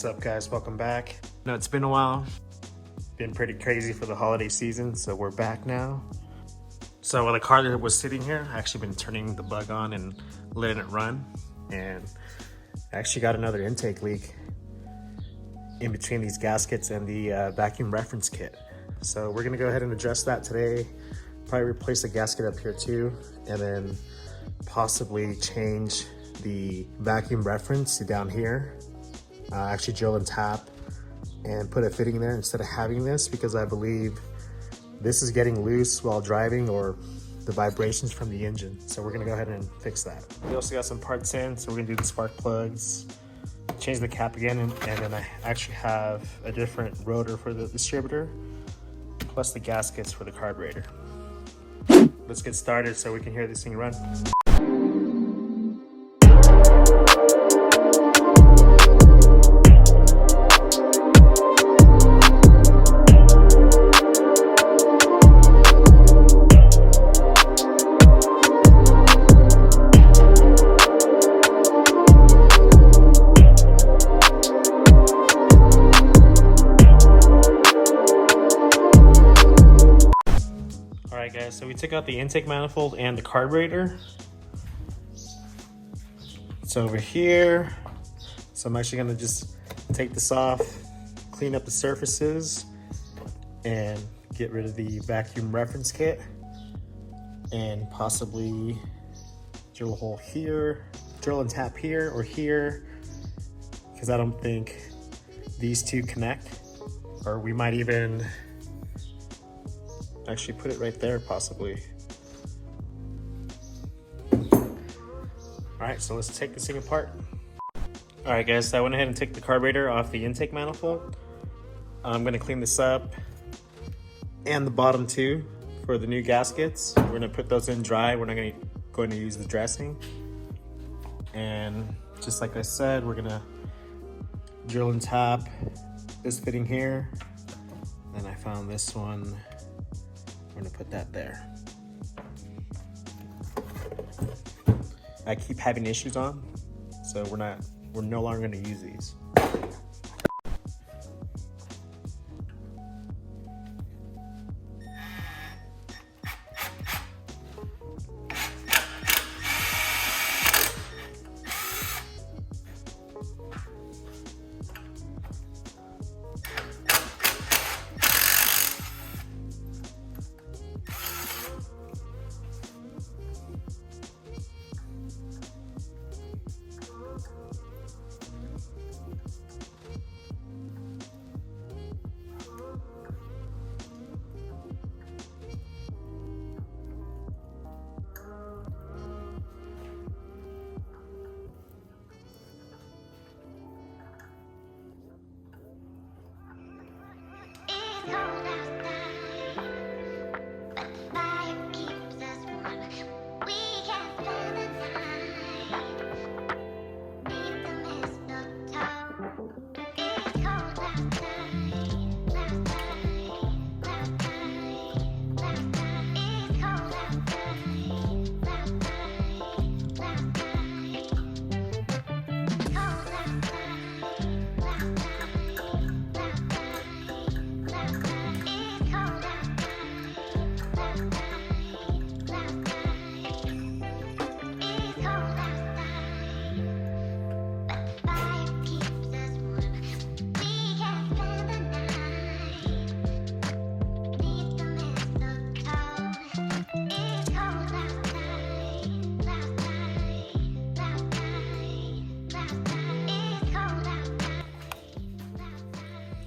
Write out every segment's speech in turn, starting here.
What's up, guys? Welcome back. No, it's been a while. Been pretty crazy for the holiday season, so we're back now. So while the car that was sitting here, I actually been turning the bug on and letting it run, and I actually got another intake leak in between these gaskets and the vacuum reference kit. So we're gonna go ahead and address that today. Probably replace the gasket up here too, and then possibly change the vacuum reference to down here. Actually drill and tap and put a fitting there instead of having this, because I believe this is getting loose while driving, or the vibrations from the engine. So we're gonna go ahead and fix that. We also got some parts in, so we're gonna do the spark plugs, change the cap again, and then I actually have a different rotor for the distributor, plus the gaskets for the carburetor. Let's get started so we can hear this thing run. Alright guys, so we took out the intake manifold and the carburetor. It's over here. So I'm actually gonna just take this off, clean up the surfaces, and get rid of the vacuum reference kit, and possibly drill a hole here, drill and tap here or here, because I don't think these two connect. Or we might even actually put it right there, possibly. All right, so let's take this thing apart. All right guys, so I went ahead and took the carburetor off the intake manifold. I'm gonna clean this up, and the bottom too, for the new gaskets. We're gonna put those in dry. We're not going to use the dressing. And just like I said, we're gonna drill and tap this fitting here. And I found this one. We're gonna put that there. I keep having issues on, so we're no longer gonna use these.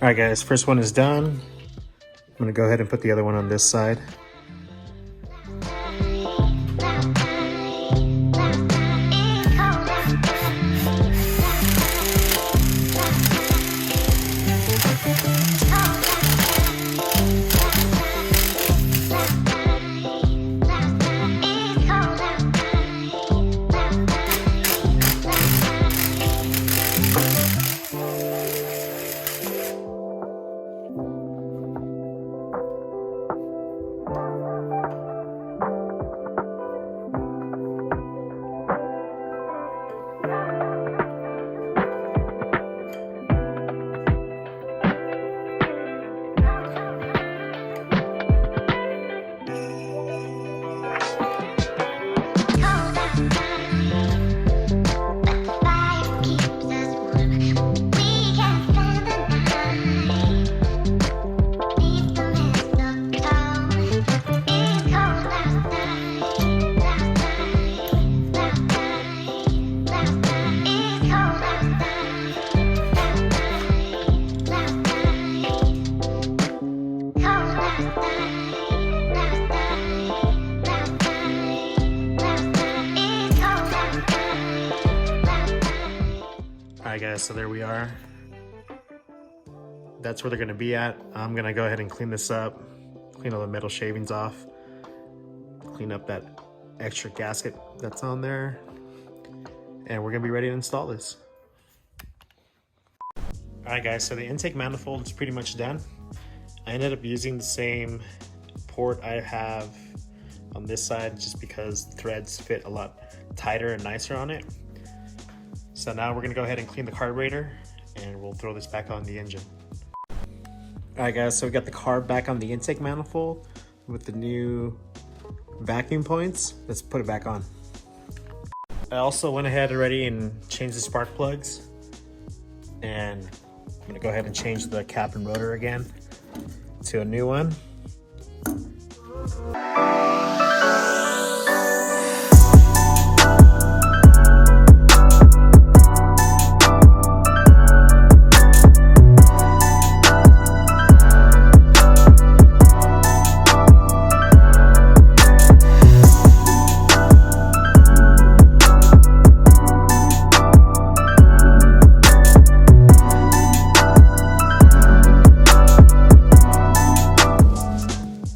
All right guys, first one is done. I'm gonna go ahead and put the other one on this side. Alright guys, so there we are. That's where they're going to be at. I'm going to go ahead and clean this up, clean all the metal shavings off, clean up that extra gasket that's on there, and we're going to be ready to install this. Alright guys, so the intake manifold is pretty much done. I ended up using the same port I have on this side just because the threads fit a lot tighter and nicer on it. So now we're going to go ahead and clean the carburetor and we'll throw this back on the engine. Alright guys, so we got the carb back on the intake manifold with the new vacuum points. Let's put it back on. I also went ahead already and changed the spark plugs, and I'm gonna go ahead and change the cap and rotor again to a new one.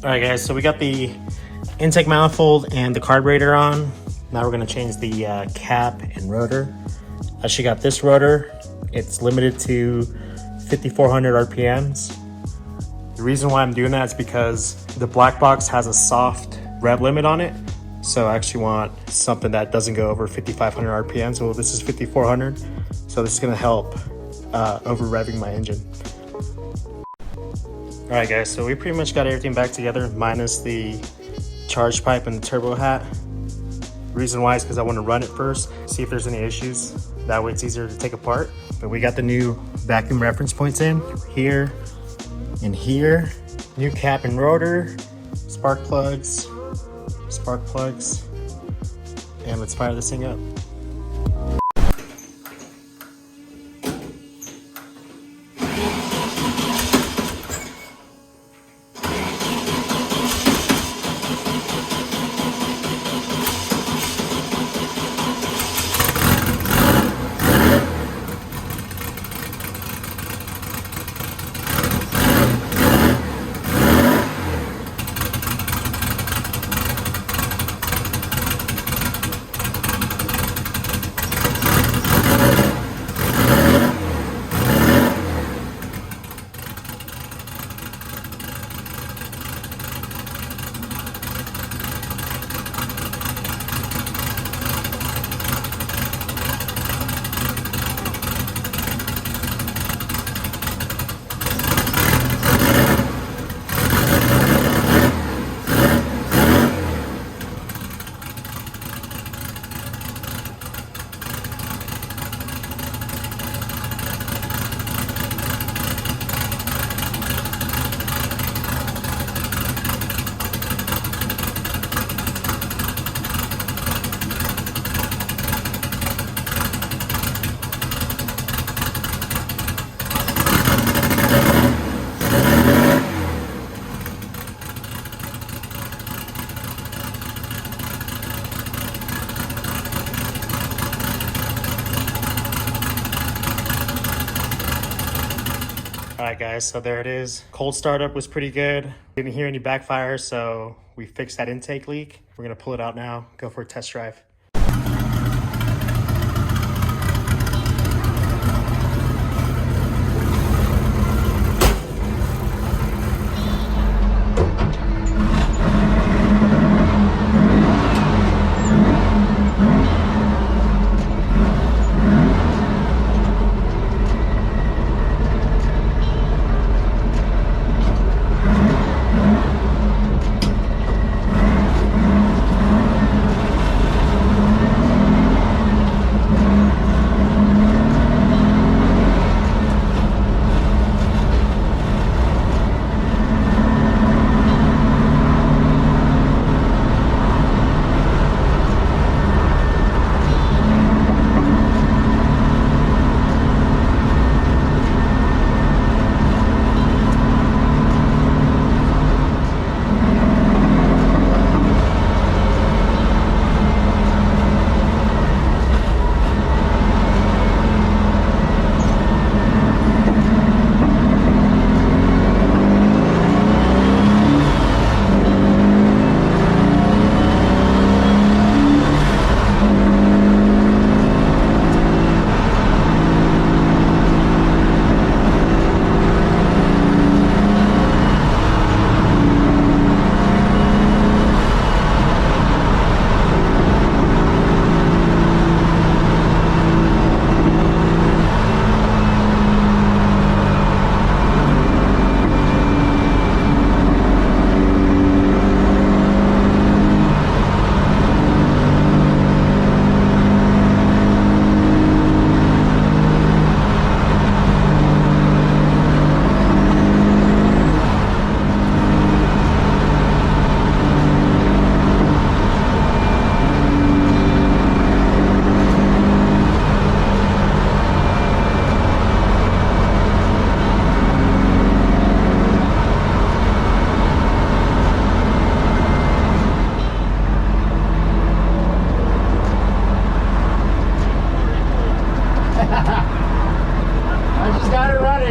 Alright guys, so we got the intake manifold and the carburetor on. Now we're going to change the cap and rotor. I actually got this rotor. It's limited to 5,400 RPMs. The reason why I'm doing that is because the black box has a soft rev limit on it. So I actually want something that doesn't go over 5,500 RPMs. So this is 5,400. So this is going to help over revving my engine. Alright guys, so we pretty much got everything back together minus the charge pipe and the turbo hat. The reason why is because I want to run it first, see if there's any issues. That way it's easier to take apart. But we got the new vacuum reference points in here and here. New cap and rotor, spark plugs, and let's fire this thing up. Alright guys, so there it is. Cold startup was pretty good. Didn't hear any backfire, so we fixed that intake leak. We're gonna pull it out now, go for a test drive.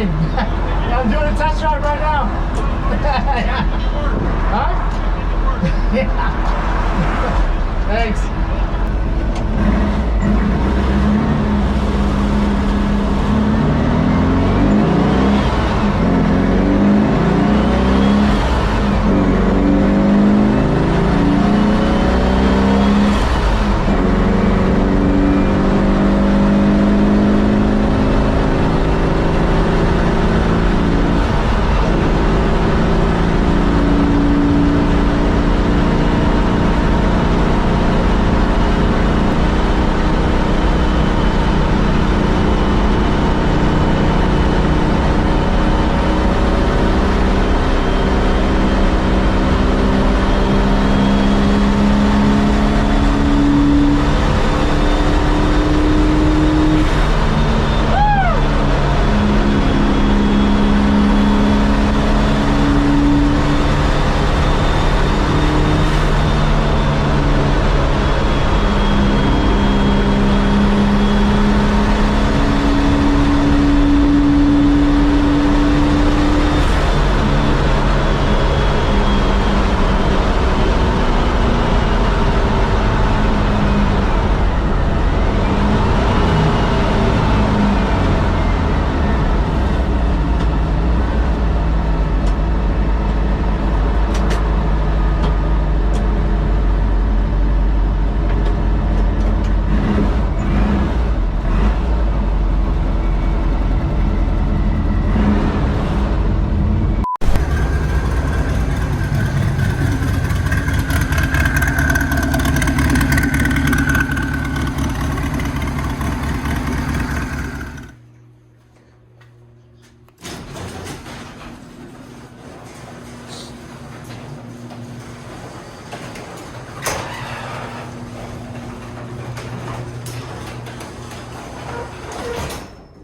morning. I'm doing a test drive right now. Huh? Yeah. Thanks.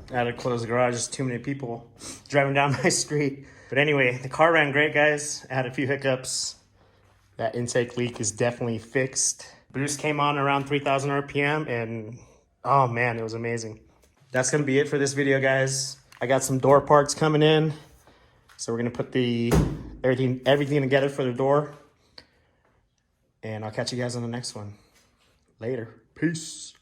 I had to close the garage. There's too many people driving down my street. But anyway, the car ran great, guys. I had a few hiccups. That intake leak is definitely fixed. Boost came on around 3,000 RPM and oh man, it was amazing. That's gonna be it for this video, guys. I got some door parts coming in. So we're gonna put everything together for the door. And I'll catch you guys on the next one. Later. Peace.